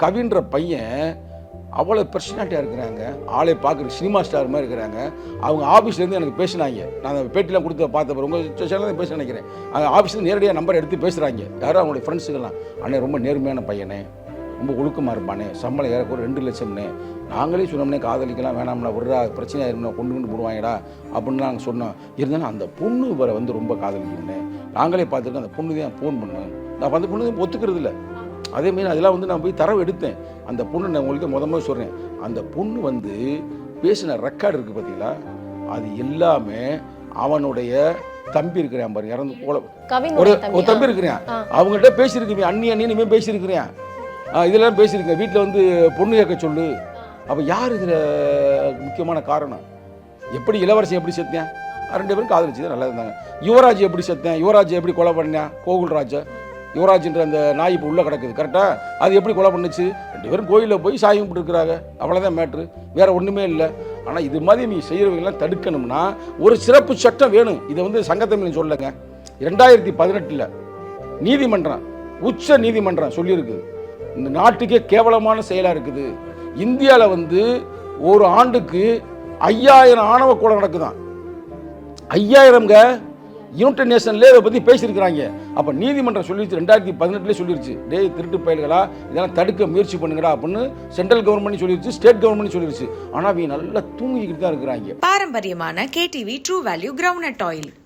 கவின்ற பையன் அவ்வளோ பர்சனாலிட்டியாக இருக்கிறாங்க, ஆளை பார்க்குற சினிமா ஸ்டார் மாதிரி இருக்கிறாங்க. அவங்க ஆஃபீஸ்லேருந்து எனக்கு பேசினாங்க, நான் அந்த பேட்டிலாம் கொடுத்து பார்த்த உங்கள் சேனல் பேச நினைக்கிறேன். அவங்க ஆஃபீஸ்லேருந்து நேரடியாக நம்பர் எடுத்து பேசுகிறாங்க, யாரும் அவங்களுடைய ஃப்ரெண்ட்ஸுக்கெல்லாம். அண்ணே ரொம்ப நேர்மையான பையனே, ரொம்ப ஒழுக்கமாக இருப்பானே, சம்பளம் ஏறக்கூட 2 லட்சம்னே, நாங்களே சொன்னோம்னே காதலிக்கலாம் வேணாம்னா விட்றா, பிரச்சனையாக இருந்தால் கொண்டு போடுவாங்கடா அப்படின்னு நாங்கள் சொன்னோம். இருந்தாலும் அந்த பொண்ணு வரை வந்து ரொம்ப காதலிக்கணும்னே, நாங்களே பார்த்துருக்கோம். அந்த பொண்ணு தான் ஃபோன் பண்ணேன், நான் அந்த பொண்ணு ஒத்துக்கிறது இல்லை. அதேமாரி அதெல்லாம் வந்து நான் போய் தரவு எடுத்தேன். அந்த பொண்ணு நான் உங்களுக்கு முதல்ல சொல்கிறேன், அந்த பொண்ணு வந்து பேசின ரெக்கார்டு இருக்குது பார்த்தீங்களா, அது எல்லாமே அவனுடைய தம்பி இருக்கிறான் பாருங்க, இறந்து போல ஒரு தம்பி இருக்கிறேன், அவங்கள்ட்ட பேசியிருக்கேன், அண்ணி பேசியிருக்கிறேன், இதெல்லாம் பேசியிருக்கேன். வீட்டில் வந்து பொண்ணு கேட்க சொல்லு. அப்போ யார் இதில் முக்கியமான காரணம்? எப்படி இளவரசி எப்படி செத்தேன், 2 பேரும் காதலிச்சு தான் நல்லா இருந்தாங்க. யுவராஜ் எப்படி செத்தேன், யுவராஜ் எப்படி கொலை பண்ணேன், கோகுல்ராஜை, யுவராஜ்ன்ற அந்த நாய் இப்போ உள்ளே கிடக்குது கரெக்டாக, அது எப்படி கொலை பண்ணுச்சு? 2 பேரும் கோயிலில் போய் சாமி கும்பிட்டுருக்குறாங்க, அவ்வளோதான் மேட்ரு, வேறு ஒன்றுமே இல்லை. ஆனால் இது மாதிரி நீ செய்கிறவங்கெல்லாம் தடுக்கணும்னா ஒரு சிறப்பு சட்டம் வேணும். இதை வந்து சங்கத்தமிழ் சொல்லுங்க, 2018 நீதிமன்றம், உச்ச நீதிமன்றம் சொல்லியிருக்குது, இந்த நாட்டுக்கே கேவலமான செயலாக இருக்குது. இந்தியாவில் வந்து ஒரு ஆண்டுக்கு 5000 ஆணவ கொலை நடக்குதான், 5000ங்க. யுனைடெட் நேஷன்லேயே இதை பற்றி பேசியிருக்கிறாங்க. அப்போ நீதிமன்றம் சொல்லிடுச்சு, 2018 சொல்லிடுச்சு, டேய் திருட்டு பயல்களா இதெல்லாம் தடுக்க முயற்சி பண்ணுங்கடா அப்படின்னு சென்ட்ரல் கவர்மெண்ட் சொல்லிடுச்சு, ஸ்டேட் கவர்மெண்ட் சொல்லிடுச்சு. ஆனால் அவங்க நல்லா தூங்கிக்கிட்டு தான் இருக்கிறாங்க. பாரம்பரியமான KTV true value groundnut oil.